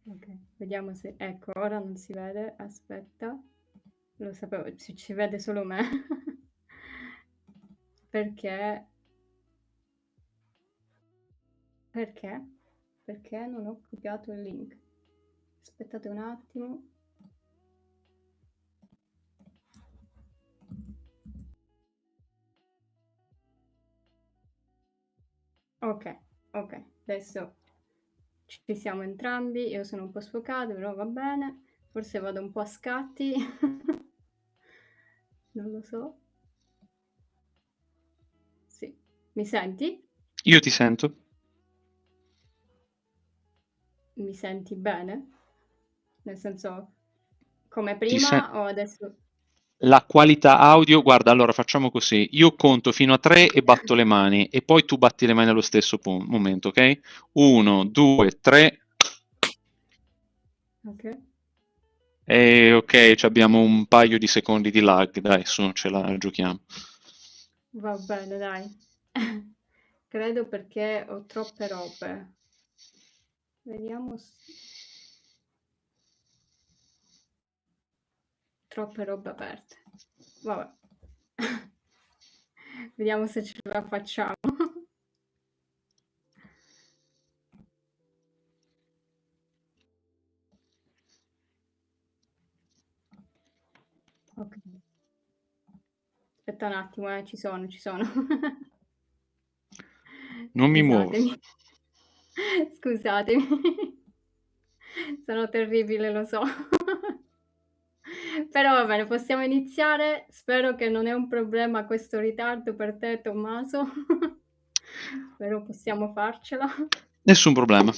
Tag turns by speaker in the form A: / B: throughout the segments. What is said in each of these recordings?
A: Ok, vediamo se... Ecco, ora non si vede, aspetta. Lo sapevo, ci vede solo me. Perché? Perché? Perché non ho copiato il link? Aspettate un attimo. Ok, ok, adesso ci siamo entrambi, io sono un po' sfocata, però va bene. Forse vado un po' a scatti. Non lo so. Sì. Mi senti?
B: Io ti sento.
A: Mi senti bene? Nel senso, come
B: Ti sen-
A: prima o adesso?
B: La qualità audio, guarda, allora facciamo così. Io conto fino a 3 e batto le mani e poi tu batti le mani allo stesso momento, ok? 1, 2, 3.
A: Ok,
B: E ok, ci abbiamo un paio di secondi di lag, dai, su, ce la giochiamo.
A: va bene, dai. Credo perché ho troppe robe. Vediamo. Troppe robe aperte. Vabbè. Vediamo se ce la facciamo. Ok. Aspetta un attimo, ci sono, ci sono.
B: Non mi muovo.
A: Scusatemi. Scusatemi. Sono terribile, lo so. Però va bene, possiamo iniziare. Spero che non è un problema questo ritardo per te, Tommaso. Spero possiamo farcela.
B: Nessun problema.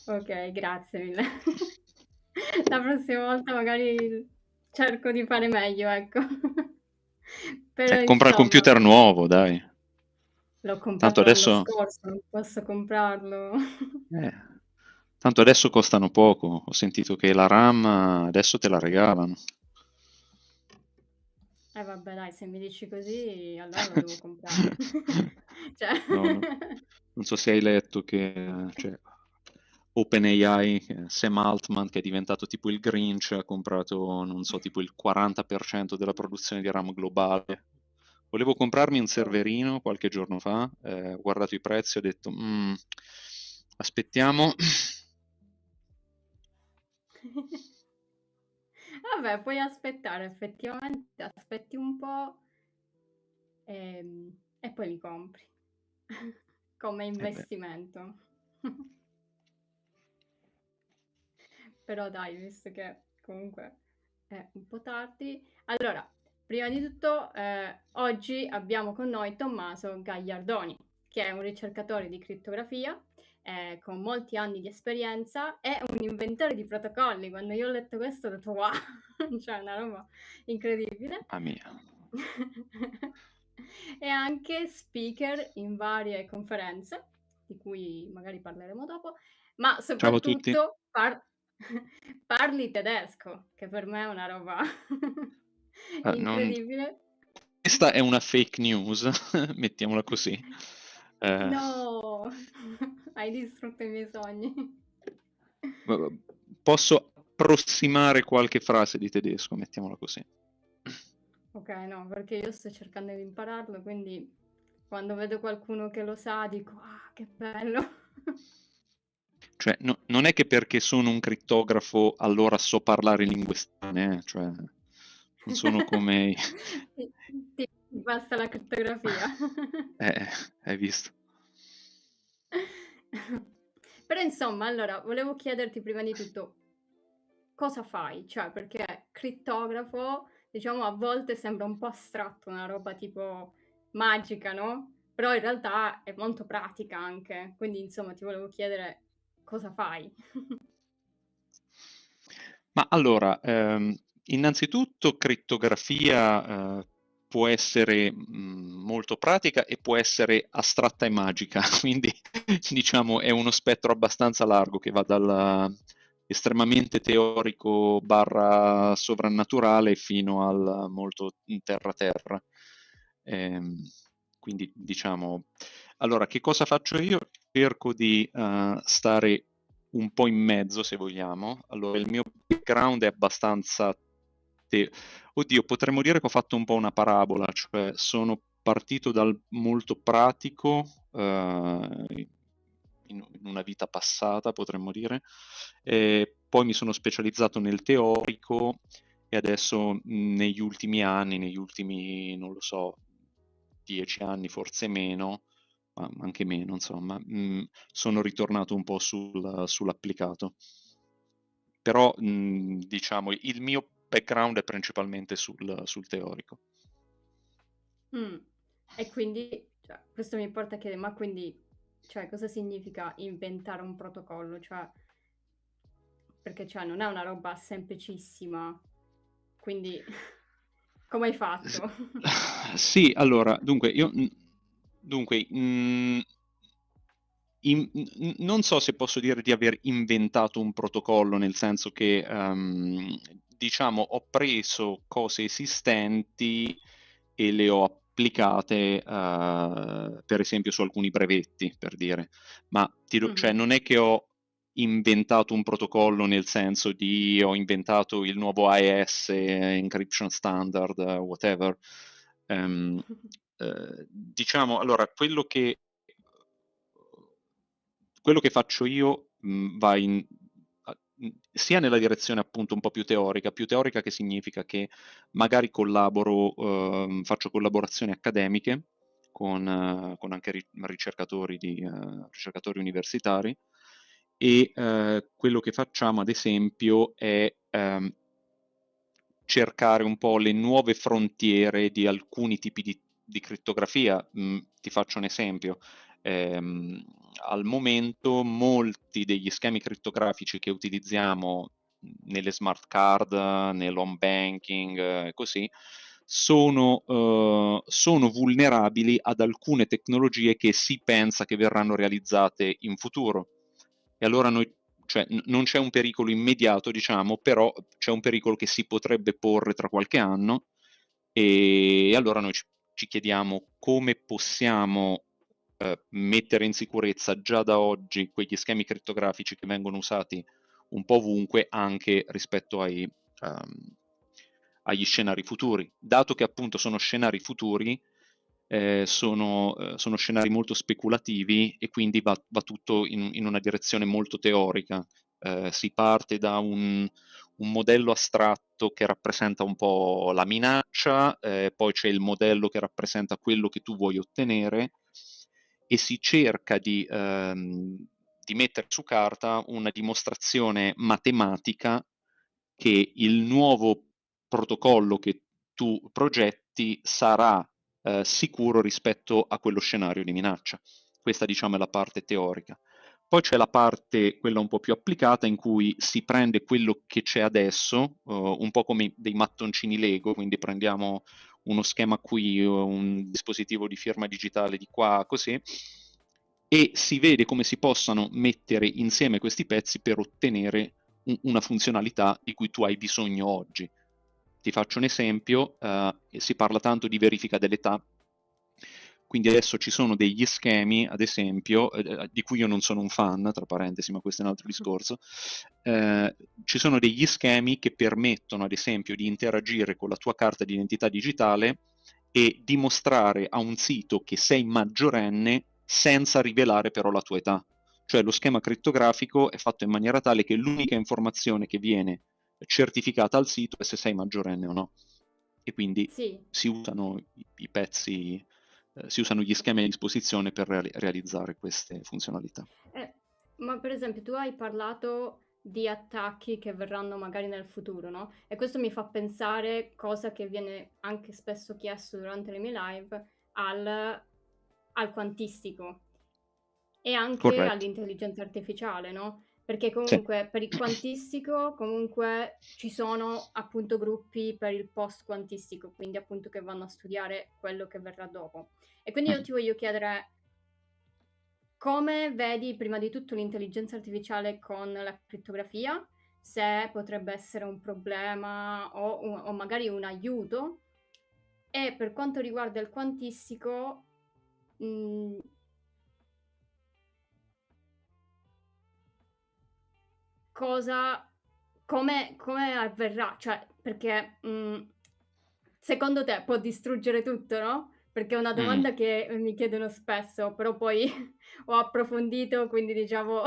A: Ok, grazie mille. La prossima volta magari cerco di fare meglio, ecco. Però
B: Compra il
A: insomma,
B: computer nuovo, dai.
A: l'ho
B: Tanto
A: comprato l'anno
B: adesso,
A: scorso, non posso comprarlo.
B: eh, tanto adesso costano poco. Ho sentito che la RAM adesso te la regalano.
A: Vabbè, dai, se mi dici così, allora lo devo comprare. Cioè,
B: No, no. Non so se hai letto che cioè, OpenAI, Sam Altman, che è diventato tipo il Grinch, ha comprato, non so, tipo il 40% della produzione di RAM globale. Volevo comprarmi un serverino qualche giorno fa, ho guardato i prezzi e ho detto, aspettiamo.
A: vabbè, puoi aspettare, effettivamente, aspetti un po' e poi li compri come
B: Eh beh,
A: investimento. Però dai, visto che comunque è un po' tardi. Allora, prima di tutto, oggi abbiamo con noi Tommaso Gagliardoni, che è un ricercatore di crittografia con molti anni di esperienza e un inventore di protocolli. Quando io ho letto questo ho detto wow, cioè una roba incredibile.
B: mamma mia.
A: E anche speaker in varie conferenze, di cui magari parleremo dopo, ma
B: Ciao a tutti.
A: soprattutto parli tedesco, che per me è una roba incredibile.
B: Questa è una fake news, mettiamola così. Eh,
A: No, hai distrutto i miei sogni.
B: Posso approssimare qualche frase di tedesco, mettiamola così.
A: Ok, no, perché io sto cercando di impararlo, quindi quando vedo qualcuno che lo sa dico, ah, che bello.
B: Cioè, non è che perché sono un crittografo allora so parlare lingue strane, cioè, non sono come...
A: Ti, ti basta la crittografia.
B: Eh, hai visto?
A: Però insomma, allora, volevo chiederti prima di tutto cosa fai? Cioè, perché crittografo, diciamo, a volte sembra un po' astratto, una roba tipo magica, no? Però in realtà è molto pratica anche. Quindi, insomma, ti volevo chiedere cosa fai.
B: Ma allora, innanzitutto crittografia può essere molto pratica e può essere astratta e magica, quindi diciamo è uno spettro abbastanza largo che va dal estremamente teorico barra sovrannaturale fino al molto terra-terra. Ehm, quindi diciamo, allora che cosa faccio io? Cerco di stare un po' in mezzo, se vogliamo. Allora, il mio background è abbastanza... Oddio, potremmo dire che ho fatto un po' una parabola, cioè sono partito dal molto pratico, in una vita passata, potremmo dire, e poi mi sono specializzato nel teorico e adesso negli ultimi anni, negli ultimi, non lo so, 10 anni, forse meno, ma anche meno, insomma, sono ritornato un po' sull'applicato. Però, diciamo, il mio background è principalmente sul teorico.
A: Mm. E quindi, cioè, questo mi porta a chiedere, ma quindi, cioè, cosa significa inventare un protocollo? Cioè, perché cioè, non è una roba semplicissima, quindi come hai
B: S-
A: fatto?
B: Sì, allora, dunque, non so se posso dire di aver inventato un protocollo, nel senso che, diciamo, ho preso cose esistenti e le ho applicate, per esempio, su alcuni brevetti, per dire. Ma cioè,
A: Mhm.
B: non è che ho inventato un protocollo nel senso di ho inventato il nuovo AES, encryption standard, whatever. Ehm, diciamo, allora, quello che faccio io va sia nella direzione appunto un po' più teorica che significa che magari collaboro, faccio collaborazioni accademiche con anche ricercatori universitari e quello che facciamo ad esempio è cercare un po' le nuove frontiere di alcuni tipi di crittografia. Ti faccio un esempio. Ehm, Al momento molti degli schemi crittografici che utilizziamo nelle smart card, nell'home banking e così, sono vulnerabili ad alcune tecnologie che si pensa che verranno realizzate in futuro. E allora cioè, non c'è un pericolo immediato, diciamo, però c'è un pericolo che si potrebbe porre tra qualche anno e allora noi ci chiediamo come possiamo mettere in sicurezza già da oggi quegli schemi crittografici che vengono usati un po' ovunque, anche rispetto agli scenari futuri. Dato che appunto sono scenari futuri, sono scenari molto speculativi e quindi va tutto in una direzione molto teorica. Si parte da un modello astratto che rappresenta un po' la minaccia, poi c'è il modello che rappresenta quello che tu vuoi ottenere e si cerca di mettere su carta una dimostrazione matematica che il nuovo protocollo che tu progetti sarà sicuro rispetto a quello scenario di minaccia. Questa, diciamo, è la parte teorica. Poi c'è la parte, quella un po' più applicata, in cui si prende quello che c'è adesso, un po' come dei mattoncini Lego, quindi prendiamo uno schema qui, un dispositivo di firma digitale di qua, così, e si vede come si possano mettere insieme questi pezzi per ottenere una funzionalità di cui tu hai bisogno oggi. Ti faccio un esempio, si parla tanto di verifica dell'età, quindi adesso ci sono degli schemi, ad esempio, di cui io non sono un fan, tra parentesi, ma questo è un altro discorso, ci sono degli schemi che permettono, ad esempio, di interagire con la tua carta di identità digitale e dimostrare a un sito che sei maggiorenne senza rivelare però la tua età. Cioè lo schema crittografico è fatto in maniera tale che l'unica informazione che viene certificata al sito è se sei maggiorenne o no. E quindi
A: Sì.
B: si usano i pezzi, si usano gli schemi a disposizione per realizzare queste funzionalità.
A: Eh, ma per esempio tu hai parlato di attacchi che verranno magari nel futuro, no? E questo mi fa pensare, cosa che viene anche spesso chiesto durante le mie live, al quantistico e anche
B: Corretto.
A: all'intelligenza artificiale, no? Perché
B: Sì.
A: comunque per il quantistico comunque ci sono appunto gruppi per il post quantistico, quindi appunto che vanno a studiare quello che verrà dopo. E quindi io
B: Mhm.
A: ti voglio chiedere come vedi prima di tutto l'intelligenza artificiale con la crittografia, se potrebbe essere un problema o magari un aiuto, e per quanto riguarda il quantistico, mh, come avverrà? Cioè, perché secondo te può distruggere tutto, no? Perché è una
B: Mm,
A: domanda che mi chiedono spesso, però poi ho approfondito, quindi diciamo ho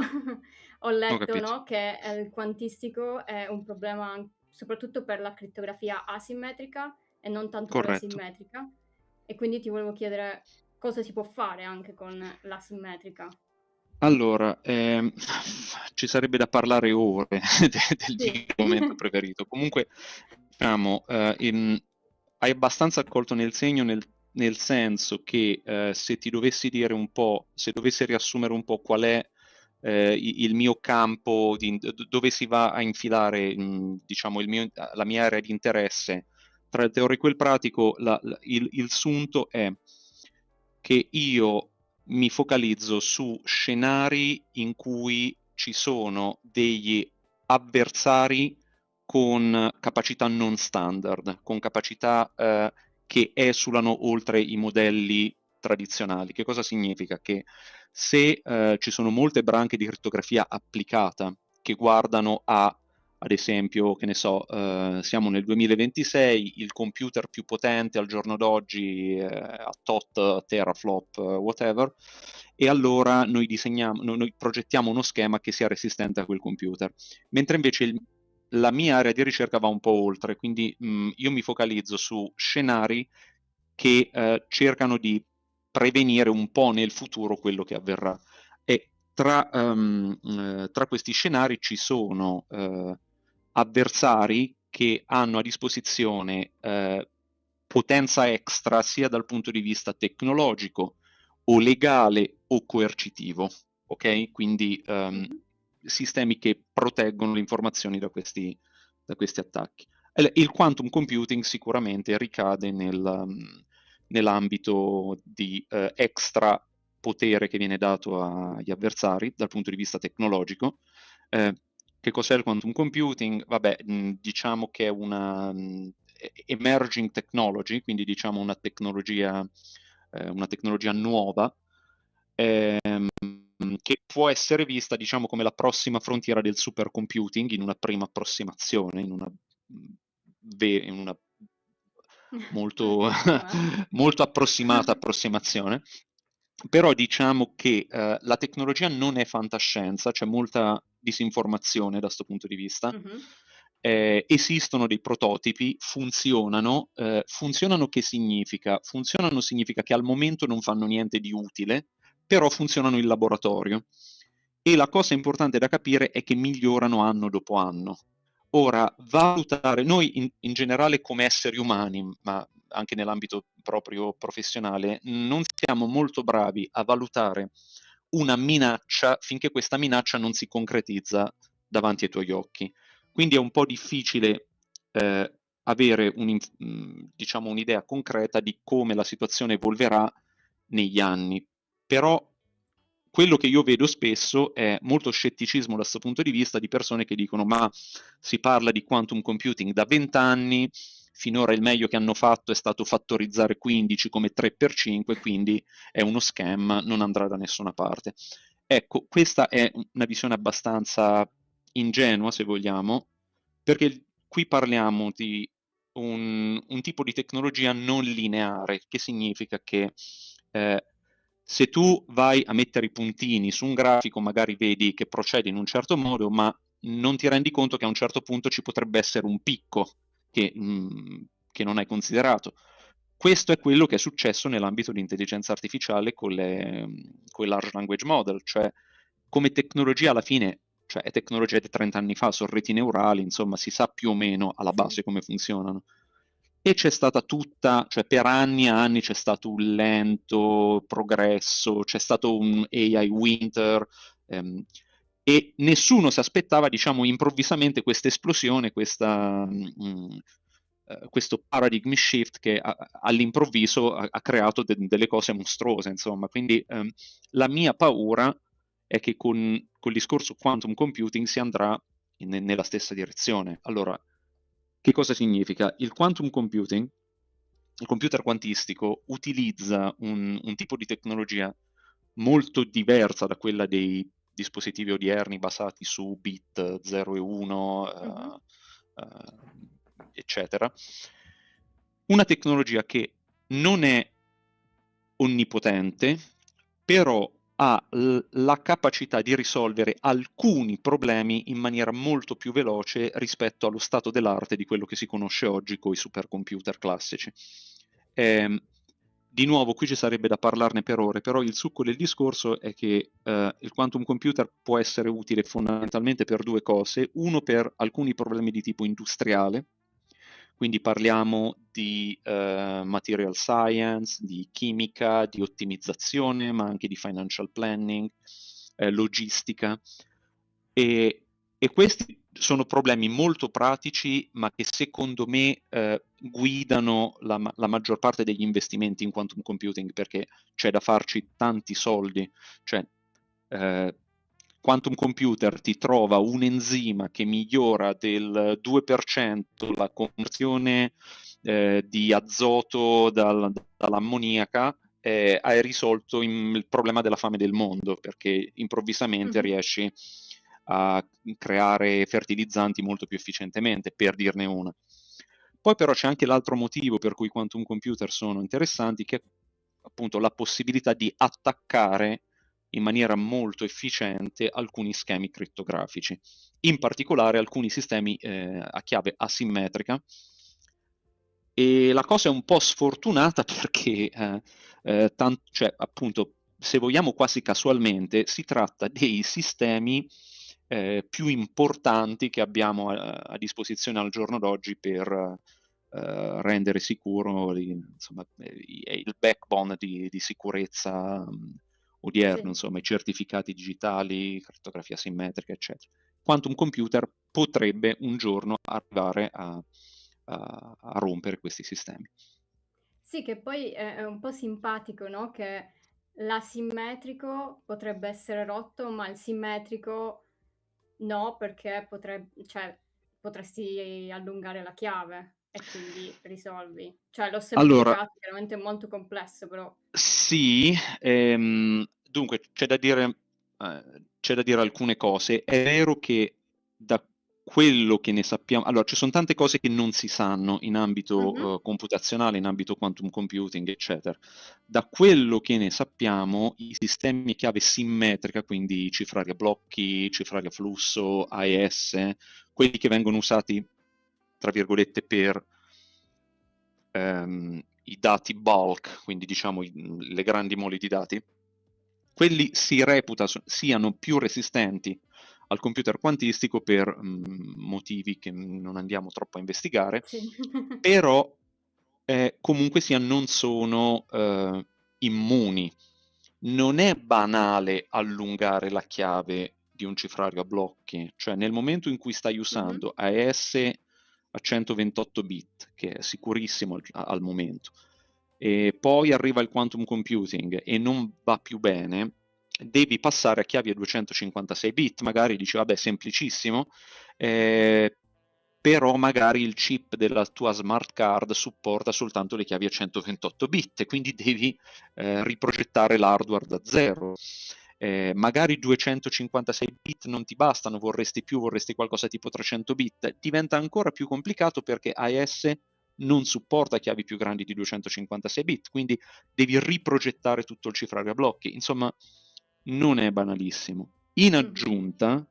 B: ho
A: letto,
B: capito.
A: no, che il quantistico è un problema soprattutto per la crittografia asimmetrica e non tanto quella
B: Corretto.
A: simmetrica. E quindi ti volevo chiedere cosa si può fare anche con l'asimmetrica.
B: Allora, ci sarebbe da parlare ore del mio
A: Sì.
B: argomento preferito. Comunque, diciamo, hai abbastanza colto nel segno, nel senso che se ti dovessi dire un po', se dovessi riassumere un po' qual è il mio campo, dove si va a infilare, diciamo, la mia area di interesse tra il teorico e il pratico, il sunto è che io mi focalizzo su scenari in cui ci sono degli avversari con capacità non standard, con capacità che esulano oltre i modelli tradizionali. Che cosa significa? Che se ci sono molte branche di crittografia applicata che guardano ad esempio, che ne so, siamo nel 2026, il computer più potente al giorno d'oggi a tot teraflop, whatever, e allora noi progettiamo uno schema che sia resistente a quel computer. Mentre invece la mia area di ricerca va un po' oltre, quindi io mi focalizzo su scenari che cercano di prevenire un po' nel futuro quello che avverrà. E tra questi scenari ci sono avversari che hanno a disposizione potenza extra sia dal punto di vista tecnologico o legale o coercitivo, ok? Quindi
A: Mh-mh.
B: sistemi che proteggono le informazioni da questi attacchi. Il quantum computing sicuramente ricade nell'ambito di extra potere che viene dato agli avversari dal punto di vista tecnologico. Che cos'è il quantum computing? Vabbè, diciamo che è una emerging technology, quindi diciamo una tecnologia nuova, che può essere vista, diciamo, come la prossima frontiera del supercomputing in una prima approssimazione, in una molto,
A: Bellissima.
B: molto approssimata approssimazione. Però diciamo che la tecnologia non è fantascienza, c'è molta disinformazione da questo punto di vista.
A: Mh-mh.
B: Esistono dei prototipi, funzionano. Funzionano che significa? Funzionano significa che al momento non fanno niente di utile, però funzionano in laboratorio. E la cosa importante da capire è che migliorano anno dopo anno. Ora, valutare, noi in generale come esseri umani, ma anche nell'ambito proprio professionale, non siamo molto bravi a valutare una minaccia finché questa minaccia non si concretizza davanti ai tuoi occhi. Quindi è un po' difficile avere diciamo, un'idea concreta di come la situazione evolverà negli anni. Però quello che io vedo spesso è molto scetticismo da questo punto di vista di persone che dicono ma si parla di quantum computing da 20 anni, finora il meglio che hanno fatto è stato fattorizzare 15 come 3 per 5, quindi è uno scam, non andrà da nessuna parte. Ecco, questa è una visione abbastanza ingenua, se vogliamo, perché qui parliamo di un tipo di tecnologia non lineare, che significa che se tu vai a mettere i puntini su un grafico, magari vedi che procede in un certo modo, ma non ti rendi conto che a un certo punto ci potrebbe essere un picco che non hai considerato. Questo è quello che è successo nell'ambito di intelligenza artificiale con i large language model, cioè come tecnologia alla fine, cioè è tecnologia di 30 anni fa, sono reti neurali, insomma si sa più o meno alla
A: Sì.
B: base come funzionano. E c'è stata tutta, cioè per anni e anni c'è stato un lento progresso, c'è stato un AI winter, e nessuno si aspettava, diciamo, improvvisamente questa esplosione, questo paradigm shift che all'improvviso ha creato delle cose mostruose, insomma. Quindi la mia paura è che col discorso quantum computing si andrà nella stessa direzione. Allora, che cosa significa? Il quantum computing, il computer quantistico, utilizza un tipo di tecnologia molto diversa da quella dispositivi odierni basati su bit 0 e 1,
A: Mhm.
B: eccetera. Una tecnologia che non è onnipotente, però ha la capacità di risolvere alcuni problemi in maniera molto più veloce rispetto allo stato dell'arte di quello che si conosce oggi con i supercomputer classici. Di nuovo, qui ci sarebbe da parlarne per ore, però il succo del discorso è che il quantum computer può essere utile fondamentalmente per due cose. Uno, per alcuni problemi di tipo industriale, quindi parliamo di material science, di chimica, di ottimizzazione, ma anche di financial planning, logistica. E questi sono problemi molto pratici, ma che secondo me guidano la maggior parte degli investimenti in quantum computing, perché c'è da farci tanti soldi. Cioè, quantum computer ti trova un enzima che migliora del 2% la conversione di azoto dall'ammoniaca, hai risolto il problema della fame del mondo, perché improvvisamente
A: Mhm.
B: riesci a creare fertilizzanti molto più efficientemente, per dirne una. Poi però c'è anche l'altro motivo per cui i quantum computer sono interessanti, che è appunto la possibilità di attaccare in maniera molto efficiente alcuni schemi crittografici, in particolare alcuni sistemi a chiave asimmetrica. E la cosa è un po' sfortunata perché, cioè, appunto, se vogliamo quasi casualmente, si tratta dei sistemi più importanti che abbiamo a disposizione al giorno d'oggi per rendere sicuro insomma, il backbone di sicurezza odierno,
A: Sì.
B: insomma, i certificati digitali, crittografia simmetrica, eccetera. Quantum computer potrebbe un giorno arrivare a rompere questi sistemi.
A: Sì, che poi è un po' simpatico, no, che l'asimmetrico potrebbe essere rotto, ma il simmetrico no, perché cioè, potresti allungare la chiave e quindi risolvi. Cioè, l'ho
B: Allora,
A: semplificato, chiaramente è molto complesso, però
B: sì, dunque c'è da dire alcune cose. È vero che da quello che ne sappiamo, allora ci sono tante cose che non si sanno in
A: mh-mh,
B: ambito computazionale, in ambito quantum computing, eccetera. Da quello che ne sappiamo, i sistemi a chiave simmetrica, quindi cifrare a blocchi, cifrare a flusso, AES, quelli che vengono usati, tra virgolette, per i dati bulk, quindi diciamo le grandi mole di dati, quelli si reputa siano più resistenti al computer quantistico per motivi che non andiamo troppo a investigare,
A: sì.
B: però comunque sia non sono immuni. Non è banale allungare la chiave di un cifrario a blocchi, cioè nel momento in cui stai
A: Mh-mh,
B: usando AES a 128 bit, che è sicurissimo al momento, e poi arriva il quantum computing e non va più bene, devi passare a chiavi a 256 bit, magari dici vabbè semplicissimo, eh, però magari il chip della tua smart card supporta soltanto le chiavi a 128 bit e quindi devi riprogettare l'hardware da zero. Magari 256 bit non ti bastano, vorresti più, vorresti qualcosa tipo 300 bit, diventa ancora più complicato perché AES non supporta chiavi più grandi di 256 bit, quindi devi riprogettare tutto il cifrario a blocchi. Insomma, non è banalissimo. In
A: mh-mh,
B: aggiunta,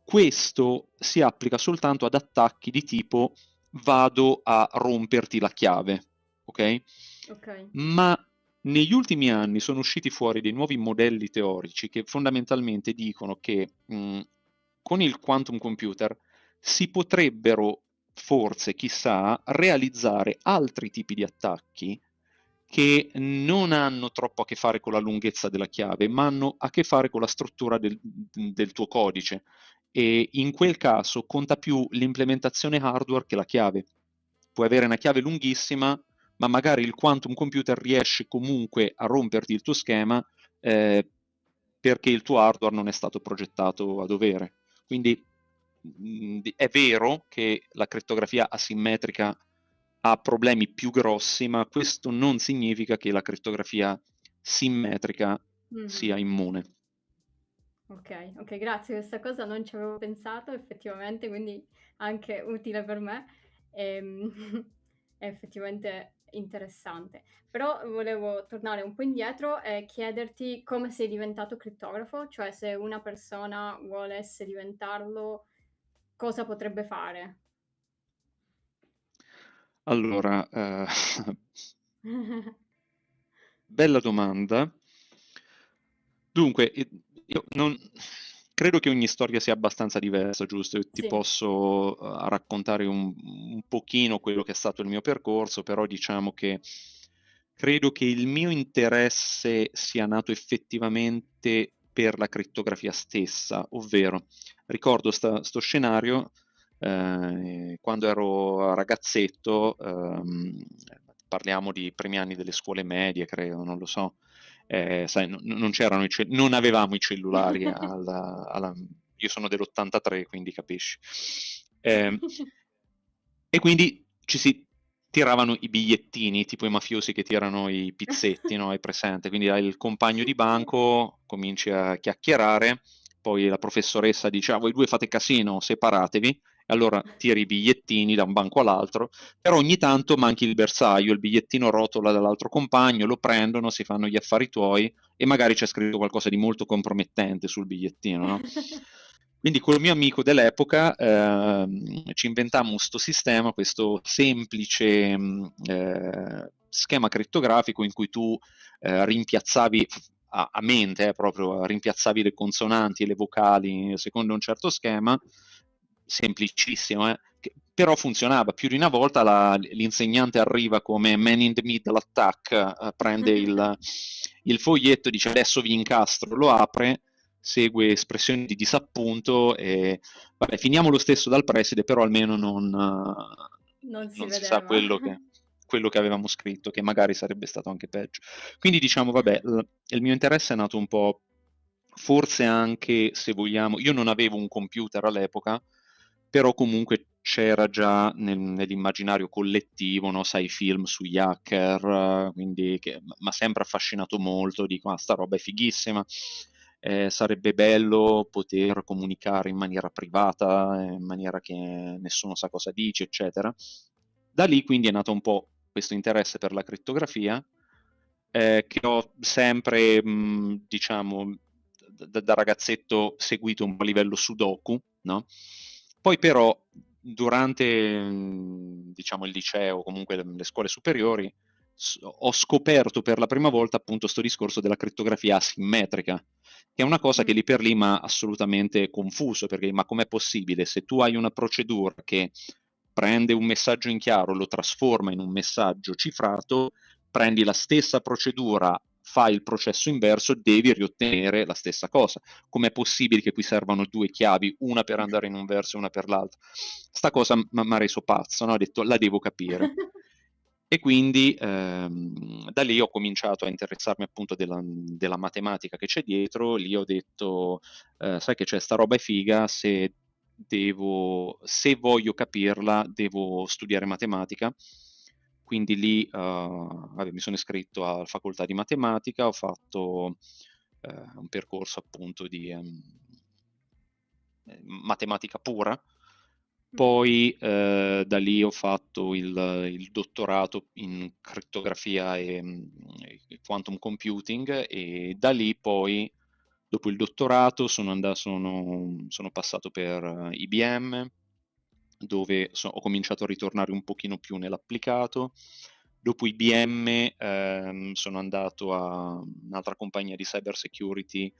B: questo si applica soltanto ad attacchi di tipo vado a romperti la chiave, ok?
A: okay.
B: Ma negli ultimi anni sono usciti fuori dei nuovi modelli teorici che fondamentalmente dicono che con il quantum computer si potrebbero forse, chissà, realizzare altri tipi di attacchi che non hanno troppo a che fare con la lunghezza della chiave, ma hanno a che fare con la struttura del tuo codice. E in quel caso conta più l'implementazione hardware che la chiave. Puoi avere una chiave lunghissima, ma magari il quantum computer riesce comunque a romperti il tuo schema perché il tuo hardware non è stato progettato a dovere. Quindi è vero che la crittografia asimmetrica ha problemi più grossi, ma questo non significa che la crittografia simmetrica
A: Mh-mh.
B: sia immune.
A: Ok, grazie, questa cosa non ci avevo pensato effettivamente, quindi anche utile per me. È effettivamente interessante. Però volevo tornare un po' indietro e chiederti come sei diventato crittografo, cioè se una persona volesse diventarlo, cosa potrebbe fare?
B: Allora, bella domanda. Dunque, io non credo che ogni storia sia abbastanza diversa, giusto? Io ti
A: Sì.
B: posso raccontare un pochino quello che è stato il mio percorso, però diciamo che credo che il mio interesse sia nato effettivamente per la crittografia stessa, ovvero ricordo sto scenario quando ero ragazzetto, parliamo di primi anni delle scuole medie, credo, non lo so. Sai, non c'erano non avevamo i cellulari io sono dell'83, quindi capisci. E quindi ci si tiravano i bigliettini, tipo i mafiosi che tirano i pizzetti, no? Hai presente? Quindi hai il compagno di
A: Sì.
B: banco, cominci a chiacchierare, poi la professoressa dice: "Ah, voi due fate casino, separatevi", e allora tiri i bigliettini da un banco all'altro, però ogni tanto manchi il bersaglio, il bigliettino rotola dall'altro compagno, lo prendono, si fanno gli affari tuoi e magari c'è scritto qualcosa di molto compromettente sul bigliettino, no? Quindi col mio amico dell'epoca ci inventammo questo sistema, questo semplice schema crittografico in cui tu rimpiazzavi a mente, proprio rimpiazzavi le consonanti e le vocali secondo un certo schema, semplicissimo, che però funzionava. Più di una volta l'insegnante arriva come man in the middle attack, prende il foglietto, dice adesso vi incastro, lo apre, segue espressioni di disappunto e vabbè, finiamo lo stesso dal preside, però almeno
A: Non si
B: non si sa
A: vedeva.
B: quello che avevamo scritto, che magari sarebbe stato anche peggio. Quindi diciamo, vabbè, il mio interesse è nato un po', forse anche, se vogliamo, io non avevo un computer all'epoca, però comunque c'era già nell'immaginario collettivo, no? Sai, film sugli hacker, quindi che mi ha sempre affascinato molto, dico, ah, sta roba è fighissima, sarebbe bello poter comunicare in maniera privata, in maniera che nessuno sa cosa dici, eccetera. Da lì quindi è nato un po' questo interesse per la crittografia, che ho sempre, diciamo, da ragazzetto seguito un po' a livello sudoku, no? Poi però durante, diciamo, il liceo, comunque le scuole superiori, ho scoperto per la prima volta appunto sto discorso della crittografia asimmetrica, che è una cosa che
A: Mm.
B: lì per lì mi ha assolutamente confuso, perché ma com'è possibile se tu hai una procedura che prende un messaggio in chiaro, lo trasforma in un messaggio cifrato, prendi la stessa procedura, fai il processo inverso, devi riottenere la stessa cosa. Com'è possibile che qui servano due chiavi, una per andare in un verso e una per l'altro? Sta cosa mi ha reso pazzo, no? Ho detto la devo capire. E quindi da lì ho cominciato a interessarmi appunto della matematica che c'è dietro, lì ho detto, sai che c'è sta roba è figa, se voglio capirla devo studiare matematica, quindi lì vabbè, mi sono iscritto alla facoltà di matematica, ho fatto un percorso appunto di matematica pura.
A: Ok.
B: Poi da lì ho fatto il dottorato in crittografia e quantum computing e da lì poi, dopo il dottorato, sono passato per IBM, dove ho cominciato a ritornare un pochino più nell'applicato. Dopo IBM sono andato a un'altra compagnia di cyber security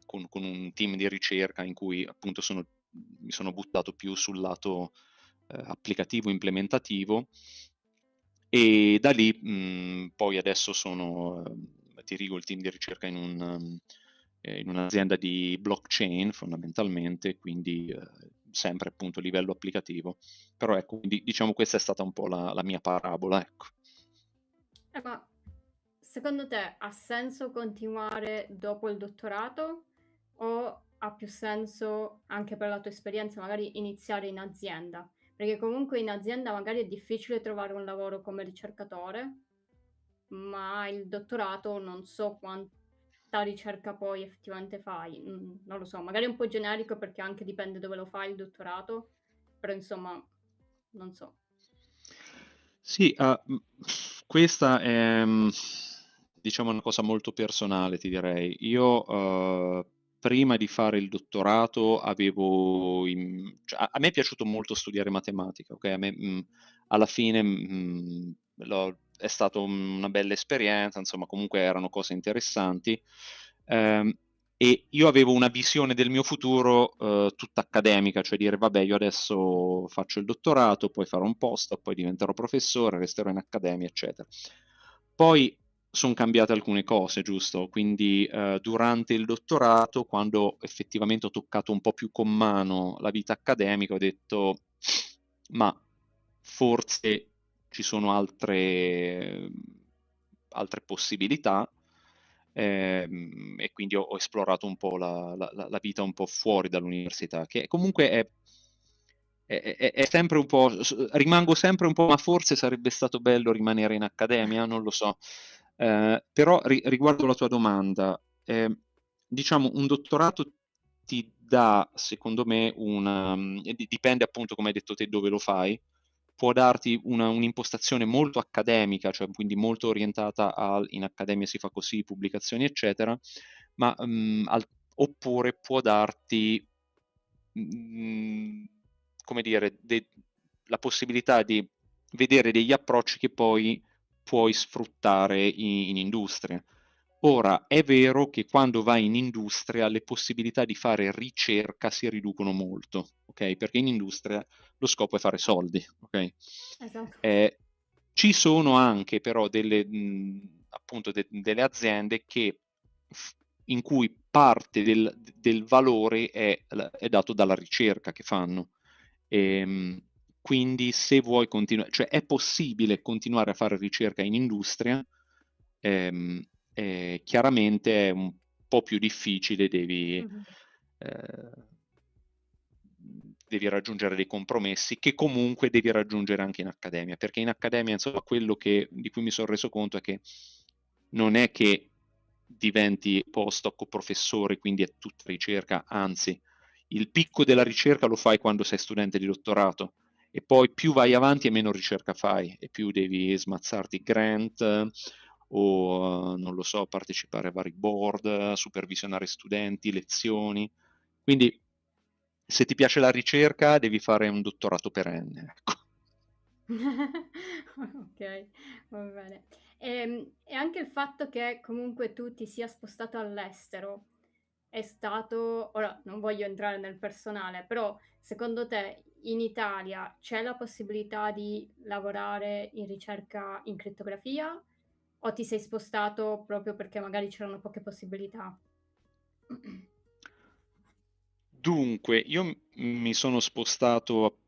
B: con un team di ricerca in cui appunto mi sono buttato più sul lato applicativo, implementativo e da lì poi adesso dirigo il team di ricerca in un'azienda di blockchain fondamentalmente, quindi sempre appunto a livello applicativo. Però ecco, diciamo questa è stata un po' la mia parabola, ecco.
A: Ma secondo te ha senso continuare dopo il dottorato o ha più senso, anche per la tua esperienza, magari iniziare in azienda? Perché comunque in azienda magari è difficile trovare un lavoro come ricercatore, ma il dottorato non so quanta ricerca poi effettivamente fai. Non lo so, magari è un po' generico perché anche dipende dove lo fai il dottorato, però insomma, non so.
B: Sì, questa è, diciamo, una cosa molto personale, ti direi. Io, prima di fare il dottorato, cioè, a me è piaciuto molto studiare matematica, ok? A me, alla fine, è stata una bella esperienza, insomma, comunque erano cose interessanti. Ehm, e io avevo una visione del mio futuro tutta accademica, cioè dire, vabbè, io adesso faccio il dottorato, poi farò un posto, poi diventerò professore, resterò in accademia, eccetera. Poi sono cambiate alcune cose, giusto? Quindi durante il dottorato, quando effettivamente ho toccato un po' più con mano la vita accademica, ho detto, ma forse ci sono altre possibilità, e quindi ho esplorato un po' la vita un po' fuori dall'università, che comunque è sempre un po', rimango sempre un po', ma forse sarebbe stato bello rimanere in accademia, non lo so. Però riguardo la tua domanda, diciamo un dottorato ti dà, secondo me, dipende appunto, come hai detto te, dove lo fai, può darti un'impostazione molto accademica, cioè quindi molto orientata in accademia si fa così, pubblicazioni, eccetera, ma oppure può darti, come dire, la possibilità di vedere degli approcci che poi puoi sfruttare in industria. Ora, è vero che quando vai in industria le possibilità di fare ricerca si riducono molto, ok? Perché in industria lo scopo è fare soldi, ok?
A: Esatto.
B: Eh, Ci sono anche però appunto delle aziende in cui parte del valore è dato dalla ricerca che fanno. Quindi se vuoi continuare, cioè è possibile continuare a fare ricerca in industria, ehm, chiaramente è un po' più difficile,
A: Mhm.
B: eh, devi raggiungere dei compromessi che comunque devi raggiungere anche in accademia, perché in accademia, insomma, di cui mi sono reso conto è che non è che diventi postdoc o professore, quindi è tutta ricerca, anzi, il picco della ricerca lo fai quando sei studente di dottorato e poi più vai avanti e meno ricerca fai e più devi smazzarti grant o non lo so, partecipare a vari board, supervisionare studenti, lezioni. Quindi se ti piace la ricerca devi fare un dottorato perenne, ecco.
A: Ok, va bene. E anche il fatto che comunque tu ti sia spostato all'estero è stato, ora non voglio entrare nel personale, però secondo te in Italia c'è la possibilità di lavorare in ricerca in crittografia o ti sei spostato proprio perché magari c'erano poche possibilità?
B: Dunque, io mi sono spostato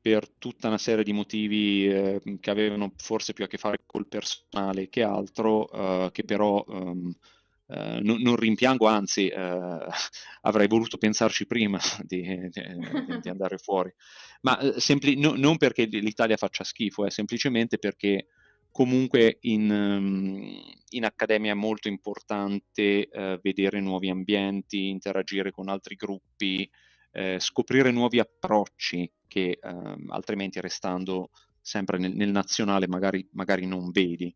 B: per tutta una serie di motivi che avevano forse più a che fare col personale che altro, che però non rimpiango, anzi, avrei voluto pensarci prima di andare fuori. Ma non perché l'Italia faccia schifo, semplicemente perché comunque in accademia è molto importante vedere nuovi ambienti, interagire con altri gruppi, scoprire nuovi approcci che altrimenti restando sempre nel nazionale magari non vedi.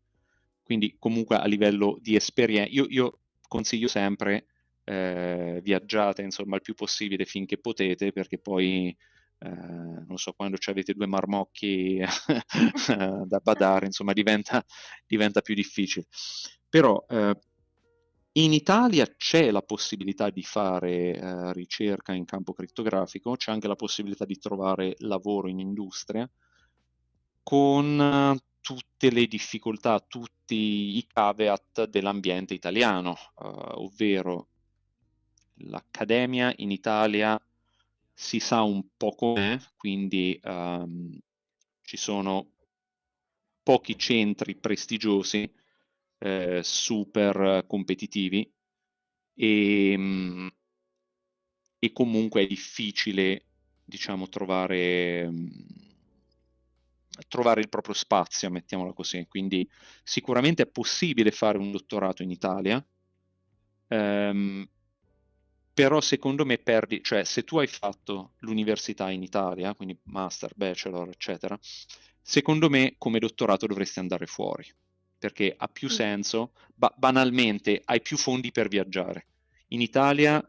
B: Quindi comunque a livello di esperienza, io consiglio sempre viaggiate insomma il più possibile finché potete, perché poi non so, quando avete due marmocchi da badare, insomma, diventa più difficile. Però in Italia c'è la possibilità di fare ricerca in campo crittografico, c'è anche la possibilità di trovare lavoro in industria con tutte le difficoltà, tutti i caveat dell'ambiente italiano, ovvero l'accademia in Italia si sa un po' com'è, quindi ci sono pochi centri prestigiosi, super competitivi e, e comunque è difficile, diciamo, trovare il proprio spazio, mettiamola così. Quindi sicuramente è possibile fare un dottorato in Italia, Ehm, però secondo me perdi, cioè se tu hai fatto l'università in Italia, quindi master, bachelor, eccetera, secondo me come dottorato dovresti andare fuori, perché ha più
A: Mm.
B: senso, banalmente hai più fondi per viaggiare. In Italia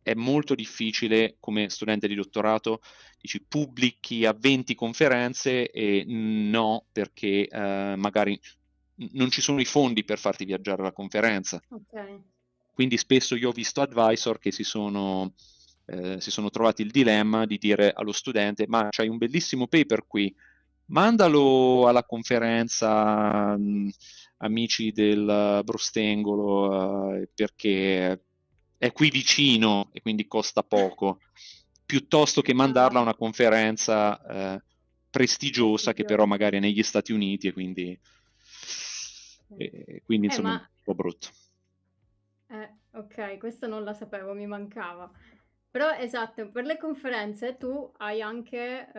B: è molto difficile come studente di dottorato, dici pubblichi a 20 conferenze e no, perché magari non ci sono i fondi per farti viaggiare alla conferenza.
A: Ok.
B: Quindi spesso io ho visto advisor che si sono trovati il dilemma di dire allo studente: ma c'hai un bellissimo paper qui, mandalo alla conferenza, amici del Brustengolo, perché è qui vicino e quindi costa poco, piuttosto che mandarla a
A: Ah,
B: una conferenza prestigiosa che però
A: prestigioso.
B: magari è negli Stati Uniti
A: Sì.
B: quindi insomma è un
A: Ma
B: po' brutto.
A: ok, questo non la sapevo, mi mancava. Però esatto, per le conferenze tu hai anche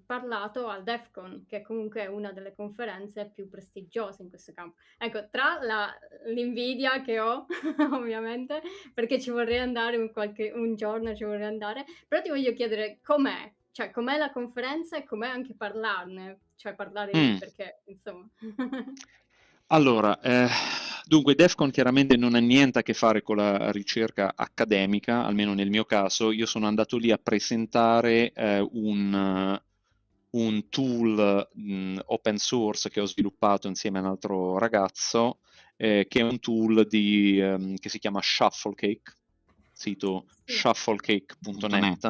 A: parlato al DEF CON, che comunque è una delle conferenze più prestigiose in questo campo. Ecco, l'invidia che ho, ovviamente, perché ci vorrei andare un giorno, ci vorrei andare, però ti voglio chiedere com'è, cioè com'è la conferenza e com'è anche parlarne, cioè parlare lì,
B: Mm.
A: perché insomma...
B: Allora, dunque DEFCON chiaramente non ha niente a che fare con la ricerca accademica, almeno nel mio caso. Io sono andato lì a presentare un tool open source che ho sviluppato insieme a un altro ragazzo, che è un tool che si chiama Shufflecake, sito
A: Sì.
B: shufflecake.net.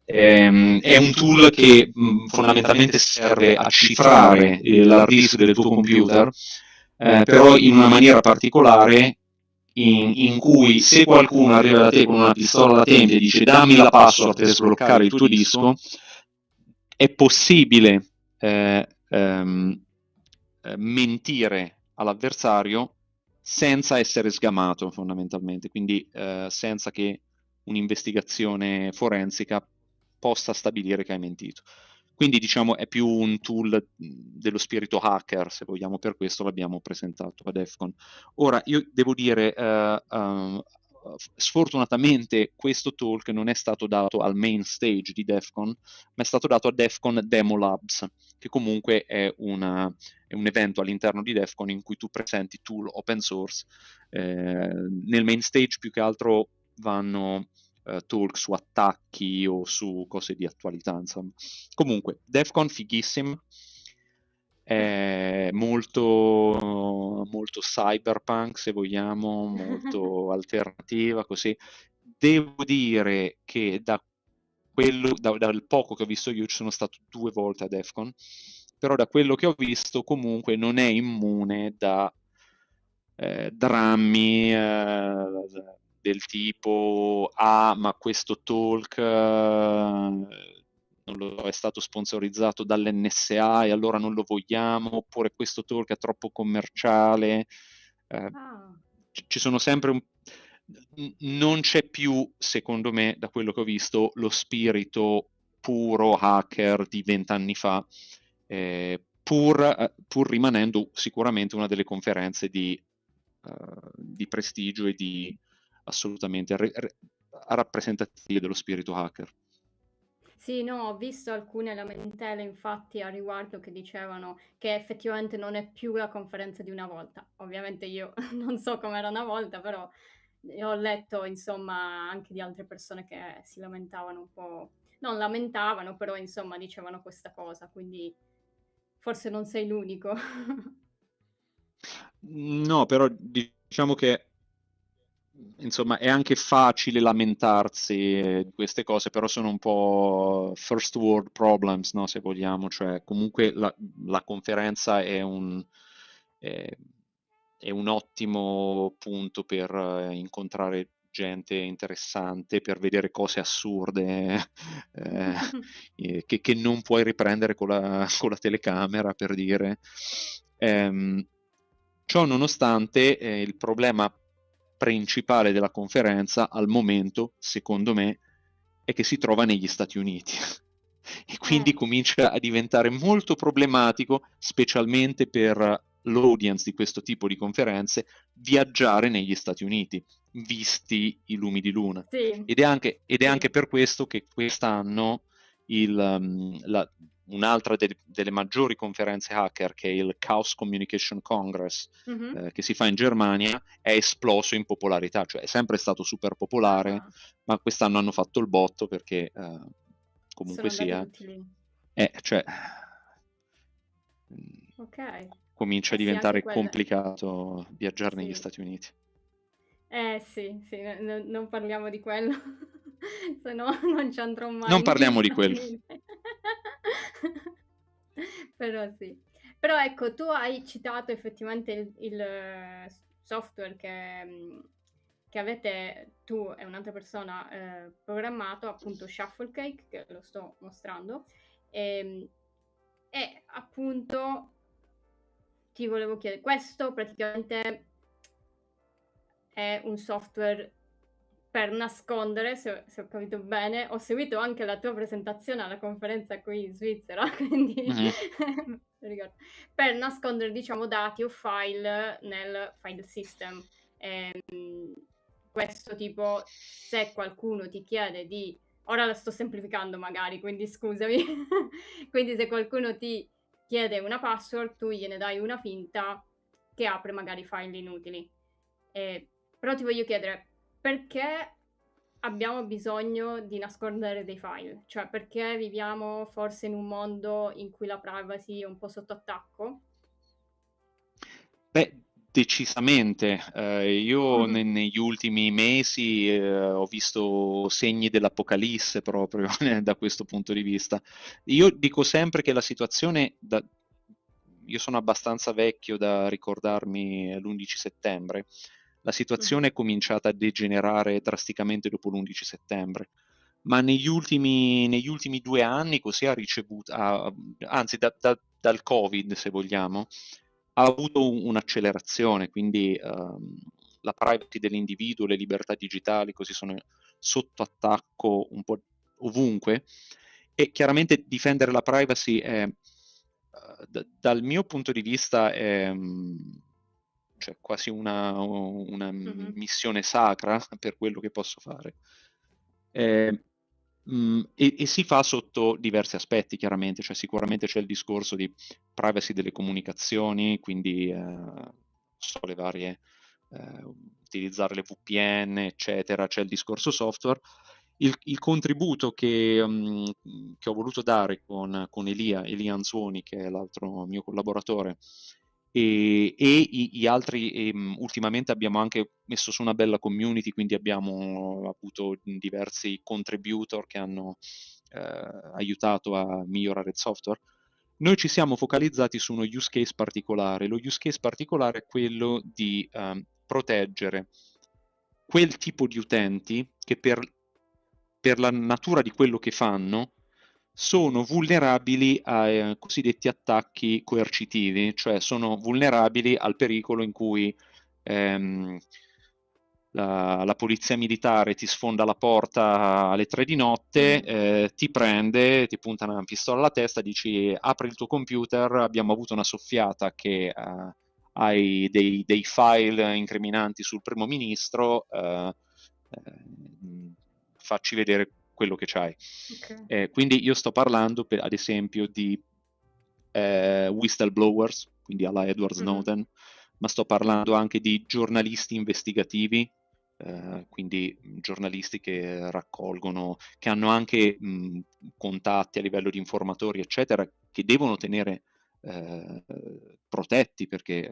B: È un tool che fondamentalmente serve a cifrare l'hard disk del tuo computer, però in una maniera particolare in cui se qualcuno arriva da te con una pistola alla tempia e dice dammi la password per sbloccare il tuo disco, è possibile mentire all'avversario senza essere sgamato fondamentalmente, quindi senza che un'investigazione forensica possa stabilire che hai mentito. Quindi diciamo è più un tool dello spirito hacker, se vogliamo, per questo l'abbiamo presentato ad EFCON. Ora, io devo dire, sfortunatamente questo talk non è stato dato al main stage di DEFCON, ma è stato dato a DEFCON Demo Labs, che comunque è un evento all'interno di DEFCON in cui tu presenti tool open source. Nel main stage più che altro vanno talk su attacchi o su cose di attualità, insomma. Comunque, DEFCON fighissimo, è molto cyberpunk, se vogliamo, molto alternativa, così. Devo dire che dal poco che ho visto io, ci sono stato 2 volte a DEFCON, però da quello che ho visto comunque non è immune da drammi del tipo ma questo talk non lo, è stato sponsorizzato dall'NSA e allora non lo vogliamo, oppure questo talk è troppo commerciale. Eh,
A: Ah,
B: ci sono sempre non c'è più, secondo me, da quello che ho visto, lo spirito puro hacker di 20 anni fa, pur rimanendo sicuramente una delle conferenze di prestigio e di assolutamente rappresentative dello spirito hacker.
A: sì, no, ho visto alcune lamentele infatti a riguardo che dicevano che effettivamente non è più la conferenza di una volta. Ovviamente io non so com'era una volta, però ho letto insomma anche di altre persone che si lamentavano un po', non lamentavano, però insomma dicevano questa cosa, quindi forse non sei l'unico.
B: No, però diciamo che insomma è anche facile lamentarsi di queste cose, però sono un po' first world problems, no, se vogliamo, cioè comunque la conferenza è- è un ottimo punto per incontrare gente interessante, per vedere cose assurde eh, che non puoi riprendere con con la telecamera, per dire. Ehm, Ciò nonostante, il problema principale della conferenza al momento, secondo me, è che si trova negli Stati Uniti. E
A: Eh,
B: quindi comincia a diventare molto problematico, specialmente per l'audience di questo tipo di conferenze viaggiare negli Stati Uniti, visti i lumi di luna.
A: Sì,
B: Ed è
A: sì.
B: anche per questo che quest'anno un'altra delle maggiori conferenze hacker, che è il Chaos Communication Congress,
A: Mhm.
B: che si fa in Germania, è esploso in popolarità, cioè è sempre stato super popolare,
A: Ah,
B: ma quest'anno hanno fatto il botto perché
A: sono
B: comunque
A: andati
B: sia,
A: tutti lì.
B: cioè,
A: Ok.
B: comincia a
A: Eh sì, anche
B: diventare
A: quelle.
B: complicato viaggiare negli
A: Sì.
B: Stati Uniti.
A: Sì, sì, non parliamo di quello, se no non ci andrò
B: Non
A: mai negli
B: parliamo di
A: Stati
B: quello.
A: Uniti. Però sì. Però ecco, tu hai citato effettivamente il software che avete tu e un'altra persona programmato, appunto Shufflecake, che lo sto mostrando, e, e appunto ti volevo chiedere, questo praticamente è un software per nascondere, se ho capito bene, ho seguito anche la tua presentazione alla conferenza qui in Svizzera, quindi
B: Mhm.
A: ricordo, per nascondere, diciamo, dati o file nel file system. Questo tipo, se qualcuno ti chiede di, ora la sto semplificando magari, quindi scusami, quindi se qualcuno ti chiede una password, tu gliene dai una finta che apre magari file inutili. Eh, Però ti voglio chiedere, perché abbiamo bisogno di nascondere dei file? Cioè, perché viviamo forse in un mondo in cui la privacy è un po' sotto attacco?
B: Beh, decisamente. Io
A: Mhm,
B: negli ultimi mesi ho visto segni dell'apocalisse proprio da questo punto di vista. Io dico sempre che la situazione, io sono abbastanza vecchio da ricordarmi l'11 settembre, la situazione
A: mhm,
B: è cominciata a degenerare drasticamente dopo l'11 settembre, ma negli ultimi 2 anni così ha ricevuto, anzi dal Covid se vogliamo, ha avuto un'accelerazione, quindi la privacy dell'individuo, le libertà digitali così sono sotto attacco un po' ovunque e chiaramente difendere la privacy è, dal mio punto di vista è cioè, quasi una
A: mhm.
B: missione sacra per quello che posso fare. Eh, e si fa sotto diversi aspetti, chiaramente, cioè sicuramente c'è il discorso di privacy delle comunicazioni, quindi so, le varie, utilizzare le VPN, eccetera, c'è il discorso software. Il contributo che ho voluto dare con Elia Anzoni, che è l'altro mio collaboratore, e gli altri, ultimamente abbiamo anche messo su una bella community, quindi abbiamo avuto diversi contributor che hanno aiutato a migliorare il software. Noi ci siamo focalizzati su uno use case particolare. Lo use case particolare è quello di proteggere quel tipo di utenti che per la natura di quello che fanno sono vulnerabili ai cosiddetti attacchi coercitivi, cioè sono vulnerabili al pericolo in cui ehm, la polizia militare ti sfonda la porta alle 3 di notte,
A: Mhm.
B: ti prende, ti punta una pistola alla testa, dici apri il tuo computer, abbiamo avuto una soffiata che hai dei file incriminanti sul primo ministro, facci vedere quello che c'hai.
A: Ok.
B: Quindi io sto parlando, ad esempio, di whistleblowers, quindi alla Edward
A: Mhm.
B: Snowden, ma sto parlando anche di giornalisti investigativi, quindi giornalisti che raccolgono, che hanno anche contatti a livello di informatori, eccetera, che devono tenere protetti perché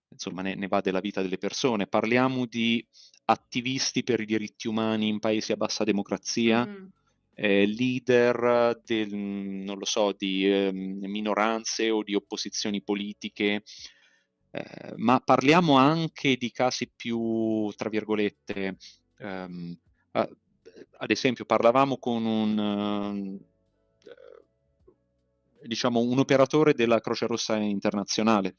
B: insomma ne va della vita delle persone. Parliamo di attivisti per i diritti umani in paesi a bassa democrazia,
A: Mhm.
B: leader non lo so, di minoranze o di opposizioni politiche, ma parliamo anche di casi più, tra virgolette, ehm, a- ad esempio parlavamo con diciamo, un operatore della Croce Rossa Internazionale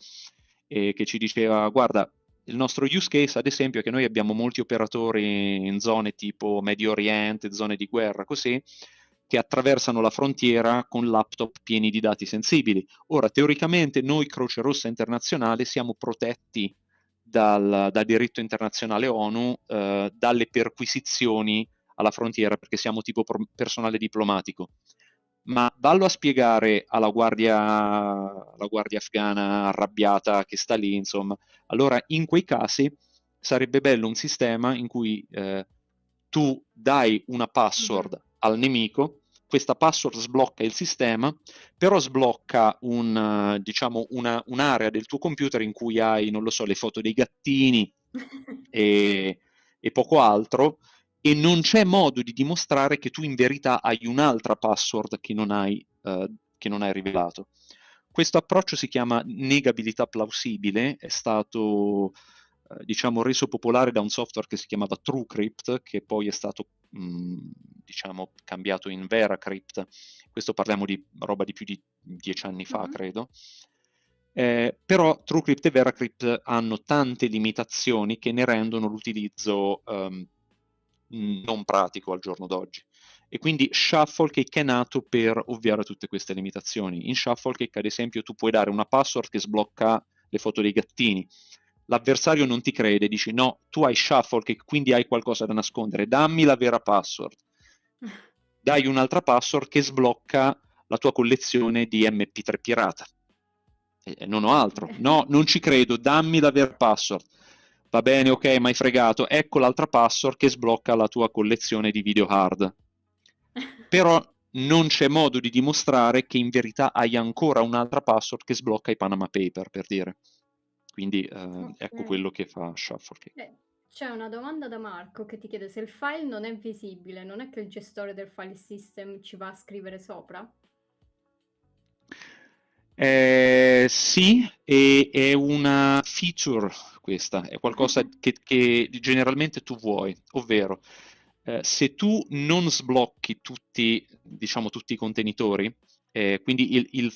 B: che ci diceva, guarda, il nostro use case, ad esempio, è che noi abbiamo molti operatori in zone tipo Medio Oriente, zone di guerra, così, che attraversano la frontiera con laptop pieni di dati sensibili. Ora, teoricamente noi Croce Rossa Internazionale siamo protetti dal diritto internazionale ONU, dalle perquisizioni alla frontiera, perché siamo tipo personale diplomatico. Ma vallo a spiegare alla guardia afghana arrabbiata che sta lì, insomma. Allora, in quei casi sarebbe bello un sistema in cui tu dai una password al nemico, questa password sblocca il sistema, però sblocca diciamo un'area del tuo computer in cui hai, non lo so, le foto dei gattini e poco altro, e non c'è modo di dimostrare che tu in verità hai un'altra password che non hai rivelato. Questo approccio si chiama negabilità plausibile, è stato diciamo reso popolare da un software che si chiamava TrueCrypt, che poi è stato diciamo cambiato in VeraCrypt. Questo parliamo di roba di più di 10 anni fa, credo. Però TrueCrypt e VeraCrypt hanno tante limitazioni che ne rendono l'utilizzo non pratico al giorno d'oggi. E quindi Shufflecake è nato per ovviare a tutte queste limitazioni. In Shufflecake, ad esempio, tu puoi dare una password che sblocca le foto dei gattini. L'avversario non ti crede, dici no, tu hai Shufflecake, quindi hai qualcosa da nascondere, dammi la vera password. Dai un'altra password che sblocca la tua collezione di MP3 pirata. Non ho altro. No, non ci credo, dammi la vera password. Va bene, ok, mi hai fregato. Ecco l'altra password che sblocca la tua collezione di video hard. Però non c'è modo di dimostrare che in verità hai ancora un'altra password che sblocca i Panama Paper, per dire. Quindi ecco quello che fa Shufflecake.
A: C'è una domanda da Marco che ti chiede se il file non è visibile, non è che il gestore del file system ci va a scrivere sopra?
B: Sì, è una feature questa, è qualcosa che generalmente tu vuoi, ovvero se tu non sblocchi diciamo, tutti i contenitori, quindi il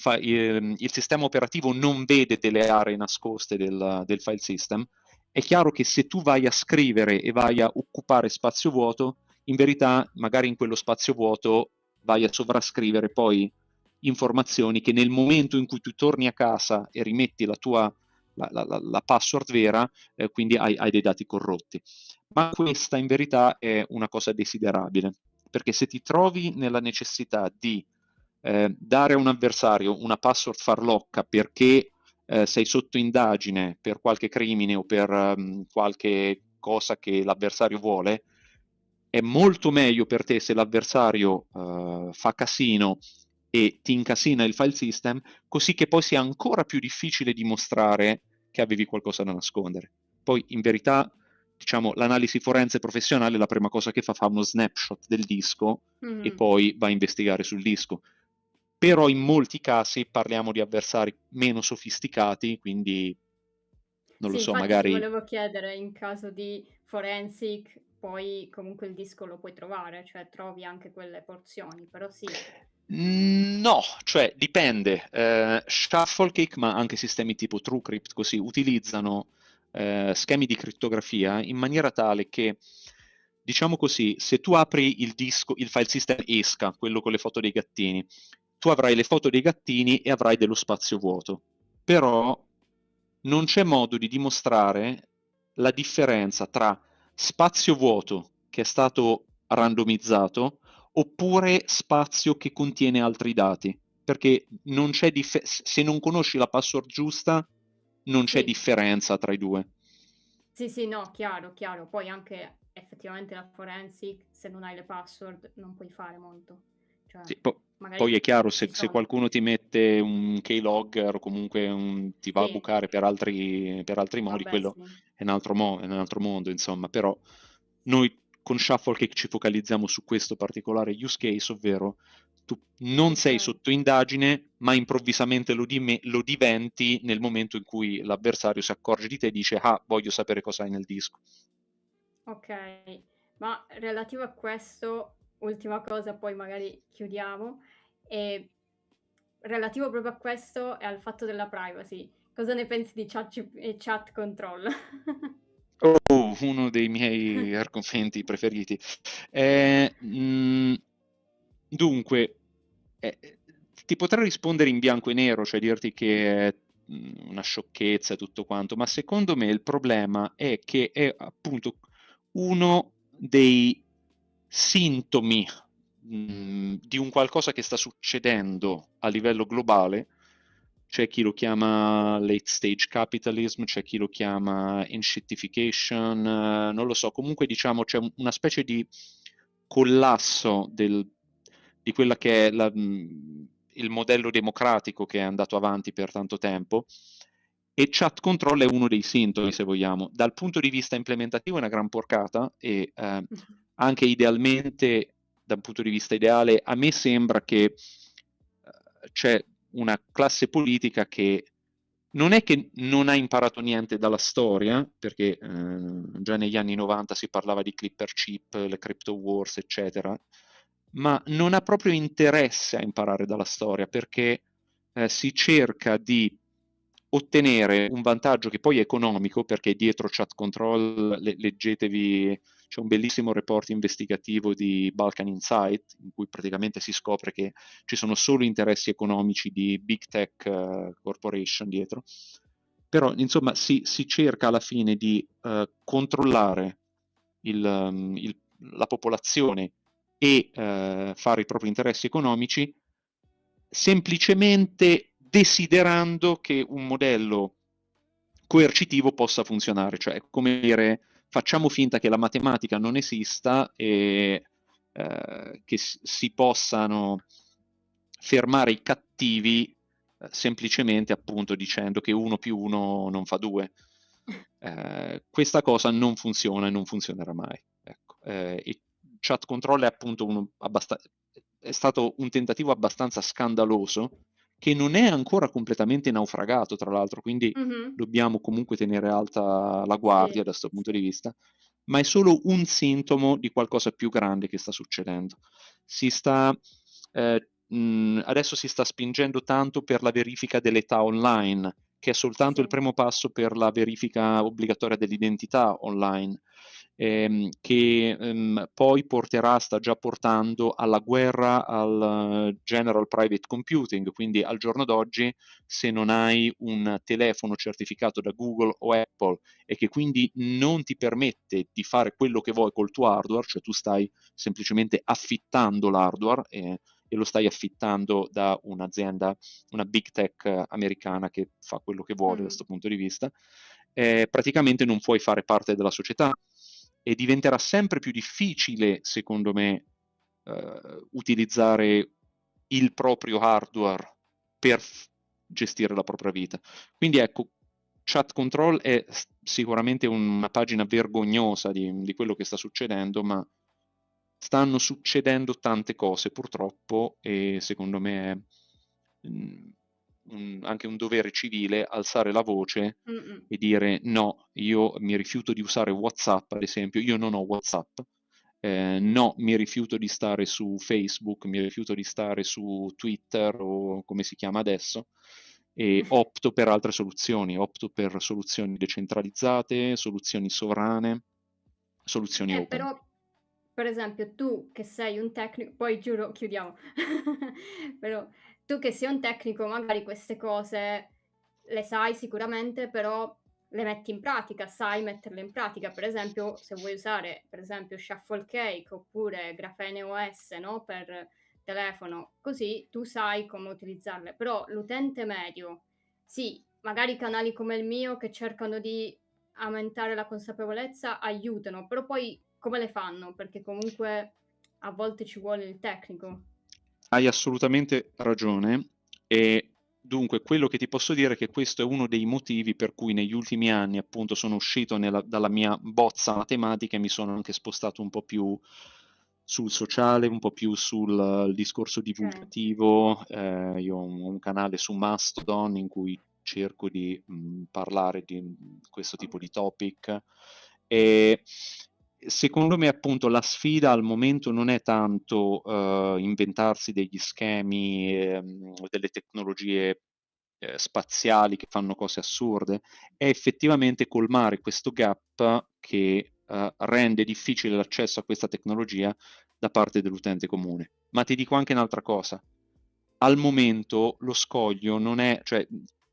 B: sistema operativo non vede delle aree nascoste del file system, è chiaro che se tu vai a scrivere e vai a occupare spazio vuoto, in verità magari in quello spazio vuoto vai a sovrascrivere poi informazioni che nel momento in cui tu torni a casa e rimetti la password vera, quindi hai dei dati corrotti. Ma questa in verità è una cosa desiderabile, perché se ti trovi nella necessità di dare a un avversario una password farlocca perché sei sotto indagine per qualche crimine o per qualche cosa che l'avversario vuole, è molto meglio per te se l'avversario fa casino e ti incasina il file system, così che poi sia ancora più difficile dimostrare che avevi qualcosa da nascondere. Poi, in verità, diciamo, l'analisi forense professionale, la prima cosa che fa uno snapshot del disco e poi va a investigare sul disco. Però in molti casi parliamo di avversari meno sofisticati, quindi non lo
A: Sì,
B: so,
A: infatti ti
B: magari
A: volevo chiedere, in caso di forensic, poi comunque il disco lo puoi trovare, cioè trovi anche quelle porzioni, però sì.
B: no, cioè dipende. Shufflecake, ma anche sistemi tipo TrueCrypt così, utilizzano schemi di crittografia in maniera tale che, diciamo così, se tu apri il disco, il file system ESCA, quello con le foto dei gattini, tu avrai le foto dei gattini e avrai dello spazio vuoto. Però non c'è modo di dimostrare la differenza tra spazio vuoto che è stato randomizzato oppure spazio che contiene altri dati, perché non c'è se non conosci la password giusta, non c'è
A: Sì,
B: differenza tra i due.
A: sì, sì, no, chiaro, chiaro. Poi anche effettivamente la forensic, se non hai le password, non puoi fare molto. Cioè,
B: Sì, poi
A: magari
B: è chiaro,
A: ci
B: se
A: sono.
B: qualcuno ti mette un keylogger o comunque ti va a
A: Sì,
B: bucare per altri modi,
A: vabbè,
B: quello
A: sì.
B: è un altro mondo, insomma. Però noi con Shufflecake ci focalizziamo su questo particolare use case, ovvero tu non sei
A: Ok,
B: sotto indagine, ma improvvisamente lo diventi nel momento in cui l'avversario si accorge di te e dice: ah, voglio sapere cosa hai nel disco.
A: ok. Ma relativo a questo, ultima cosa, poi magari chiudiamo. E relativo proprio a questo e al fatto della privacy. Cosa ne pensi di chat control?
B: Oh, uno dei miei argomenti preferiti. Eh, mh, Dunque, ti potrei rispondere in bianco e nero, cioè dirti che è una sciocchezza e tutto quanto, ma secondo me il problema è che è appunto uno dei sintomi di un qualcosa che sta succedendo a livello globale. C'è chi lo chiama late stage capitalism, c'è chi lo chiama enshittification, non lo so, comunque diciamo c'è una specie di collasso di quella che è il modello democratico che è andato avanti per tanto tempo, e chat control è uno dei sintomi, se vogliamo. Dal punto di vista implementativo è una gran porcata, e anche idealmente, da un punto di vista ideale, a me sembra che c'è una classe politica che non è che non ha imparato niente dalla storia, perché già negli anni 90 si parlava di Clipper chip, le crypto wars, eccetera, ma non ha proprio interesse a imparare dalla storia, perché si cerca di ottenere un vantaggio che poi è economico, perché dietro chat control, leggetevi, c'è un bellissimo report investigativo di Balkan Insight, in cui praticamente si scopre che ci sono solo interessi economici di big tech corporation dietro. Però insomma si cerca alla fine di controllare la popolazione e fare i propri interessi economici, semplicemente desiderando che un modello coercitivo possa funzionare. Cioè è come dire, facciamo finta che la matematica non esista e che si possano fermare i cattivi semplicemente appunto dicendo che 1 più 1 non fa 2. Questa cosa non funziona e non funzionerà mai. Ecco. E chat control è appunto è stato un tentativo abbastanza scandaloso, che non è ancora completamente naufragato, tra l'altro, quindi
A: Mhm.
B: dobbiamo comunque tenere alta la
A: Sì,
B: guardia da questo
A: sì,
B: punto
A: sì.
B: di vista, ma è solo un sintomo di qualcosa più grande che sta succedendo. Adesso si sta spingendo tanto per la verifica dell'età online, che è soltanto il
A: Sì.
B: primo passo per la verifica obbligatoria dell'identità online, che poi sta già portando alla guerra al general private computing, quindi al giorno d'oggi se non hai un telefono certificato da Google o Apple e che quindi non ti permette di fare quello che vuoi col tuo hardware, cioè tu stai semplicemente affittando l'hardware e lo stai affittando da un'azienda, una big tech americana che fa quello che vuole da
A: Mm.
B: questo punto di vista, praticamente non puoi fare parte della società e diventerà sempre più difficile, secondo me, utilizzare il proprio hardware per gestire la propria vita. Quindi ecco, Chat Control è sicuramente una pagina vergognosa di quello che sta succedendo, ma stanno succedendo tante cose purtroppo e secondo me è anche un dovere civile alzare la voce
A: Mm-mm.
B: e dire no, io mi rifiuto di usare WhatsApp, ad esempio, io non ho WhatsApp, no, mi rifiuto di stare su Facebook, mi rifiuto di stare su Twitter o come si chiama adesso, e opto per altre soluzioni, opto per soluzioni decentralizzate, soluzioni sovrane, soluzioni open.
A: Però, per esempio, tu che sei un tecnico, poi giuro, chiudiamo. Però tu che sei un tecnico, magari queste cose le sai sicuramente, però le metti in pratica, sai metterle in pratica. Per esempio, se vuoi usare, per esempio, Shuffle Cake oppure Grafene OS, no, per telefono, così tu sai come utilizzarle. Però l'utente medio, sì, magari canali come il mio che cercano di aumentare la consapevolezza aiutano, però poi come le fanno? Perché comunque a volte ci vuole il tecnico.
B: Hai assolutamente ragione e dunque quello che ti posso dire è che questo è uno dei motivi per cui negli ultimi anni appunto sono uscito dalla mia bozza matematica e mi sono anche spostato un po' più sul sociale, un po' più sul discorso
A: Okay.
B: divulgativo. Io ho un canale su Mastodon in cui cerco di parlare di questo tipo di topic e secondo me appunto la sfida al momento non è tanto inventarsi degli schemi, delle tecnologie spaziali che fanno cose assurde, è effettivamente colmare questo gap che rende difficile l'accesso a questa tecnologia da parte dell'utente comune. ma ti dico anche un'altra cosa. Al momento lo scoglio non è, cioè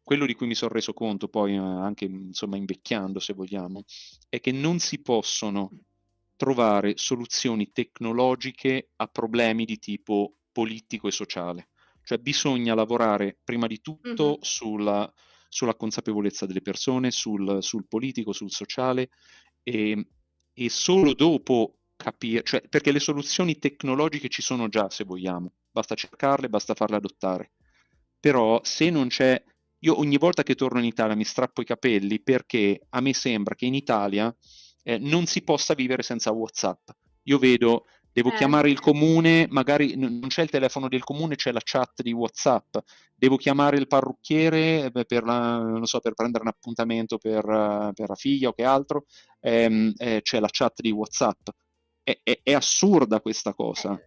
B: quello di cui mi sono reso conto poi anche insomma invecchiando se vogliamo, è che non si possono trovare soluzioni tecnologiche a problemi di tipo politico e sociale. Cioè bisogna lavorare prima di tutto
A: Mhm.
B: sulla consapevolezza delle persone, sul politico, sul sociale e, e solo dopo capire, cioè, perché le soluzioni tecnologiche ci sono già se vogliamo, basta cercarle, basta farle adottare. Però se non c'è, io ogni volta che torno in Italia mi strappo i capelli perché a me sembra che in Italia non si possa vivere senza WhatsApp. Io vedo, devo
A: Eh,
B: chiamare il comune, magari non c'è il telefono del comune, c'è la chat di WhatsApp. Devo chiamare il parrucchiere non so, per prendere un appuntamento per la figlia o che altro, c'è la chat di WhatsApp. È assurda questa cosa.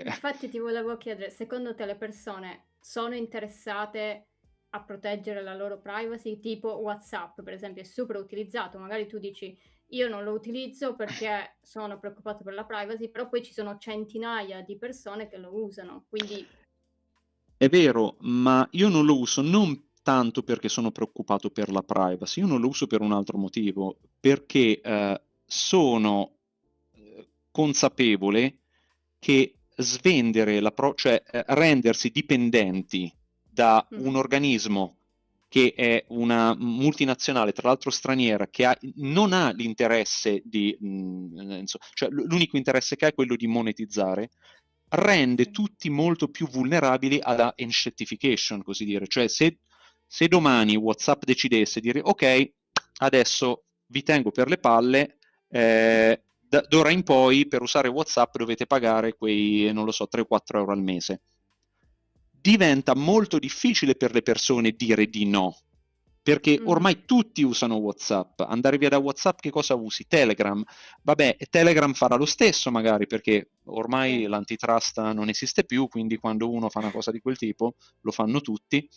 A: infatti ti volevo chiedere, secondo te le persone sono interessate a proteggere la loro privacy? Tipo WhatsApp, per esempio, è super utilizzato, magari tu dici io non lo utilizzo perché sono preoccupato per la privacy, però poi ci sono centinaia di persone che lo usano, quindi
B: È vero, ma io non lo uso non tanto perché sono preoccupato per la privacy, io non lo uso per un altro motivo, perché sono consapevole che svendere cioè rendersi dipendenti da un
A: mhm,
B: organismo che è una multinazionale, tra l'altro straniera, che non ha l'interesse cioè l'unico interesse che ha è quello di monetizzare, rende
A: sì,
B: tutti molto più vulnerabili alla enshittification, così dire. Cioè se domani WhatsApp decidesse di dire ok, adesso vi tengo per le palle, d'ora in poi per usare WhatsApp dovete pagare quei, non lo so, 3-4 euro al mese. Diventa molto difficile per le persone dire di no, perché
A: mhm,
B: ormai tutti usano WhatsApp. Andare via da WhatsApp, che cosa usi? Telegram. Vabbè, Telegram farà lo stesso magari, perché ormai
A: sì,
B: l'antitrust non esiste più, quindi quando uno fa una cosa di quel tipo, lo fanno tutti.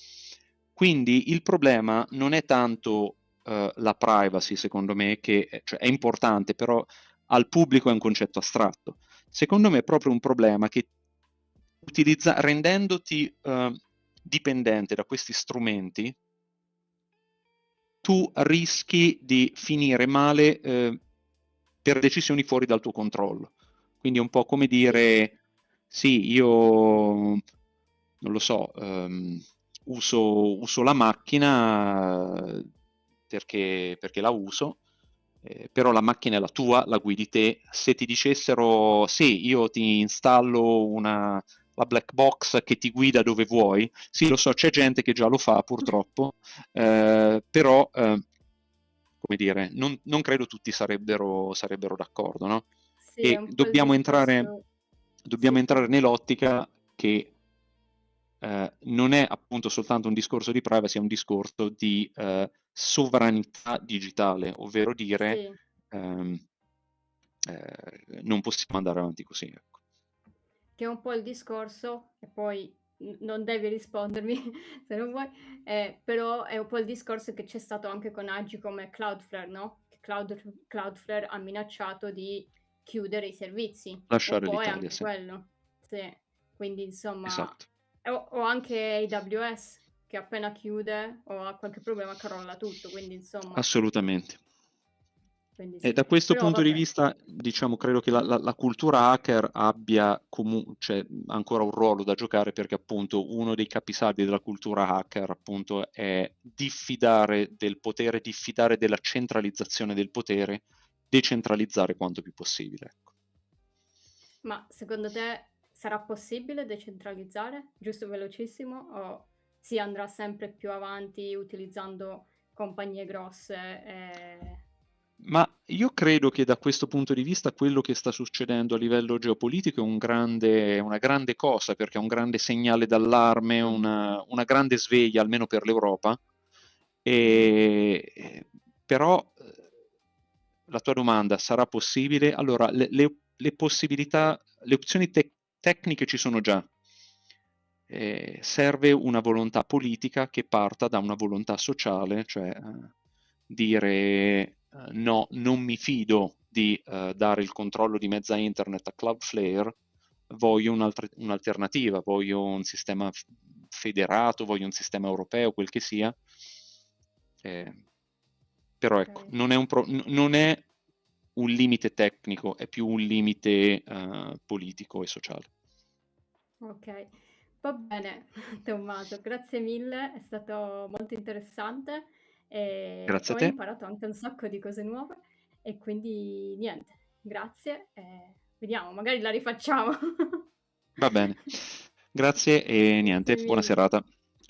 B: Quindi il problema non è tanto la privacy, secondo me, che cioè, è importante, però al pubblico è un concetto astratto. Secondo me è proprio un problema che rendendoti dipendente da questi strumenti, tu rischi di finire male per decisioni fuori dal tuo controllo. Quindi è un po' come
A: sì.
B: dire, sì, io non lo so, uso la macchina perché la uso, però la macchina è la tua, la guidi te. Se ti dicessero, sì, io ti installo la black box che ti guida dove vuoi, sì, lo so, c'è gente che già lo fa purtroppo, però, come dire, non credo tutti sarebbero d'accordo, no?
A: Sì, è
B: E
A: un po' il discorso,
B: dobbiamo
A: sì,
B: entrare nell'ottica che non è appunto soltanto un discorso di privacy, è un discorso di sovranità digitale, ovvero dire
A: sì.
B: ehm, non possiamo andare avanti così. Ecco.
A: Che è un po' il discorso, e poi non devi rispondermi se non vuoi, però è un po' il discorso che c'è stato anche con agi come Cloudflare, no? Che Cloudflare ha minacciato di chiudere i servizi, un
B: Lasciare
A: po' è
B: l'Italia,
A: anche
B: sì,
A: quello, sì. Quindi insomma,
B: esatto,
A: o anche AWS che appena chiude o ha qualche problema carolla tutto,
B: assolutamente.
A: quindi
B: E
A: sì.
B: da questo
A: Però
B: punto di
A: vabbè.
B: vista, diciamo, credo che
A: Mhm.
B: la cultura hacker abbia cioè, ancora un ruolo da giocare perché appunto uno dei capisaldi della cultura hacker appunto è diffidare del potere, diffidare della centralizzazione del potere, decentralizzare quanto più possibile. Ecco.
A: Ma secondo te sarà possibile decentralizzare, giusto velocissimo, o si andrà sempre più avanti utilizzando compagnie grosse?
B: Ma io credo che da questo punto di vista quello che sta succedendo a livello geopolitico è una grande cosa, perché è un grande segnale d'allarme,
A: Mhm,
B: una grande sveglia, almeno per l'Europa.
A: mhm,
B: Però la tua domanda sarà possibile? Allora, le possibilità, le opzioni tecniche ci sono già. Serve una volontà politica che parta da una volontà sociale, cioè dire no, non mi fido di dare il controllo di mezza internet a Cloudflare, voglio un'alternativa, voglio un sistema federato, voglio un sistema europeo, quel che sia. Però ecco,
A: Ok.
B: non è un limite tecnico, è più un limite politico e sociale.
A: Ok, va bene, Tommaso, grazie mille, è stato molto interessante e
B: Grazie a
A: ho
B: te,
A: imparato anche un sacco di cose nuove e quindi niente, grazie e vediamo, magari la rifacciamo.
B: va bene. Grazie e niente,
A: Grazie
B: buona
A: mille.
B: serata.